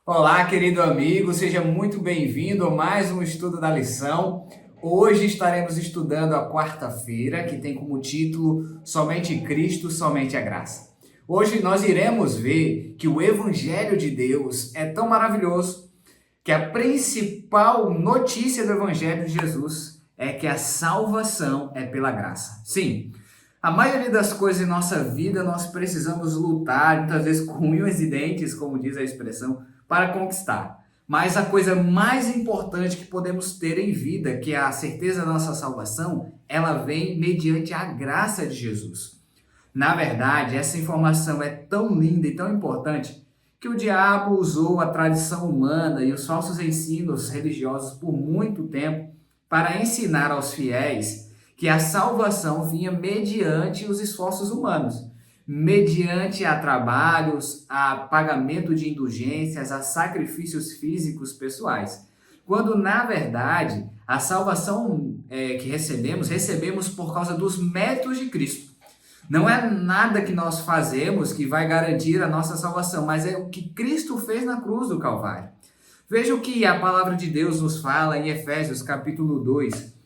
Olá, querido amigo, seja muito bem-vindo a mais um estudo da lição. Hoje estaremos estudando a quarta-feira, que tem como título Somente Cristo, Somente a Graça. Hoje nós iremos ver que o Evangelho de Deus é tão maravilhoso que a principal notícia do Evangelho de Jesus é que a salvação é pela graça. Sim, a maioria das coisas em nossa vida nós precisamos lutar, muitas vezes com unhas e dentes, como diz a expressão, para conquistar. Mas a coisa mais importante que podemos ter em vida, que é a certeza da nossa salvação, ela vem mediante a graça de Jesus. Na verdade, essa informação é tão linda e tão importante que o diabo usou a tradição humana e os falsos ensinos religiosos por muito tempo para ensinar aos fiéis que a salvação vinha mediante os esforços humanos, mediante a trabalhos, a pagamento de indulgências, a sacrifícios físicos pessoais. Quando, na verdade, a salvação que recebemos por causa dos méritos de Cristo. Não é nada que nós fazemos que vai garantir a nossa salvação, mas é o que Cristo fez na cruz do Calvário. Veja o que a palavra de Deus nos fala em Efésios capítulo 2,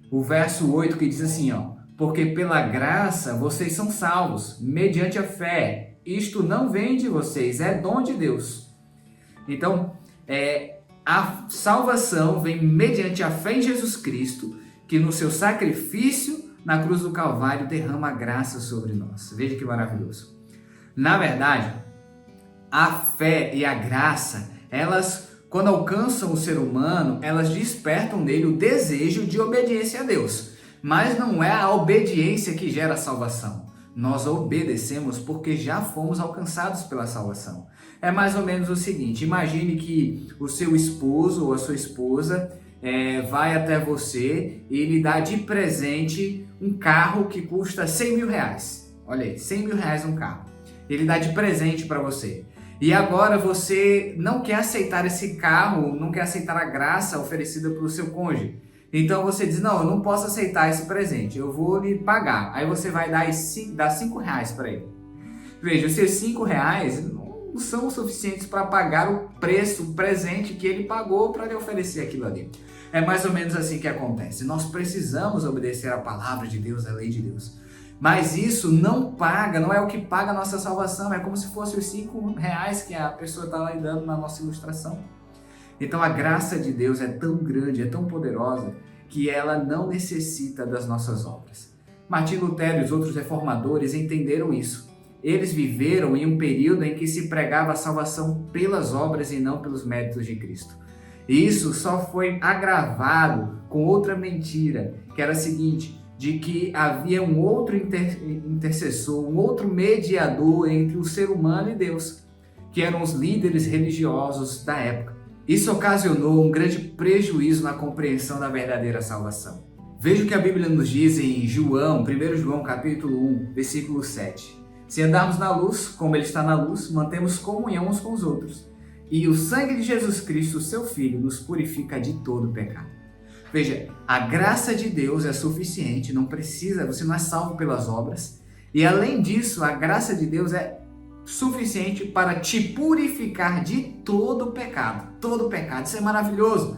o verso 8, que diz assim, porque pela graça vocês são salvos, mediante a fé. Isto não vem de vocês, é dom de Deus. Então, a salvação vem mediante a fé em Jesus Cristo, que no seu sacrifício na cruz do Calvário derrama a graça sobre nós. Veja que maravilhoso. Na verdade, a fé e a graça, elas, quando alcançam o ser humano, elas despertam nele o desejo de obediência a Deus. Mas não é a obediência que gera a salvação. Nós obedecemos porque já fomos alcançados pela salvação. É mais ou menos o seguinte: imagine que o seu esposo ou a sua esposa vai até você e lhe dá de presente um carro que custa 100 mil reais. Olha aí, 100 mil reais um carro. Ele dá de presente para você. E agora você não quer aceitar esse carro, não quer aceitar a graça oferecida pelo seu cônjuge. Então você diz, não, eu não posso aceitar esse presente, eu vou lhe pagar. Aí você vai dar 5 reais para ele. Veja, os seus 5 reais não são suficientes para pagar o preço, o presente que ele pagou para lhe oferecer aquilo ali. É mais ou menos assim que acontece. Nós precisamos obedecer a palavra de Deus, a lei de Deus. Mas isso não paga, não é o que paga a nossa salvação, é como se fosse os 5 reais que a pessoa está lá dando na nossa ilustração. Então a graça de Deus é tão grande, é tão poderosa, que ela não necessita das nossas obras. Martim Lutero e os outros reformadores entenderam isso. Eles viveram em um período em que se pregava a salvação pelas obras e não pelos méritos de Cristo. E isso só foi agravado com outra mentira, que era a seguinte: de que havia um outro intercessor, um outro mediador entre o ser humano e Deus, que eram os líderes religiosos da época. Isso ocasionou um grande prejuízo na compreensão da verdadeira salvação. Veja o que a Bíblia nos diz em 1 João capítulo 1, versículo 7. Se andarmos na luz, como Ele está na luz, mantemos comunhão uns com os outros. E o sangue de Jesus Cristo, seu Filho, nos purifica de todo pecado. Veja, a graça de Deus é suficiente, não precisa, você não é salvo pelas obras. E além disso, a graça de Deus é suficiente para te purificar de todo pecado. Todo pecado, isso é maravilhoso.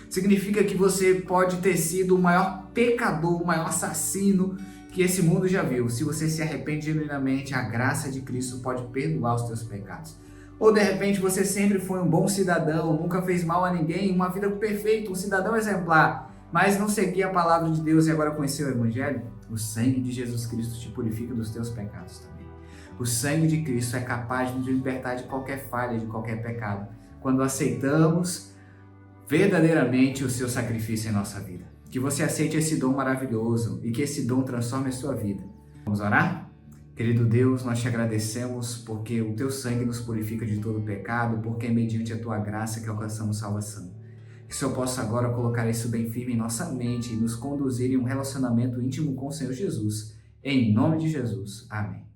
Significa que você pode ter sido o maior pecador, o maior assassino que esse mundo já viu. Se você se arrepende genuinamente, a graça de Cristo pode perdoar os teus pecados. Ou de repente você sempre foi um bom cidadão, nunca fez mal a ninguém, uma vida perfeita, um cidadão exemplar, mas não seguia a palavra de Deus e agora conheceu o Evangelho. O sangue de Jesus Cristo te purifica dos teus pecados também. O sangue de Cristo é capaz de nos libertar de qualquer falha, de qualquer pecado, quando aceitamos verdadeiramente o seu sacrifício em nossa vida. Que você aceite esse dom maravilhoso e que esse dom transforme a sua vida. Vamos orar? Querido Deus, nós te agradecemos porque o teu sangue nos purifica de todo pecado, porque é mediante a tua graça que alcançamos salvação. Que o Senhor possa agora colocar isso bem firme em nossa mente e nos conduzir em um relacionamento íntimo com o Senhor Jesus. Em nome de Jesus. Amém.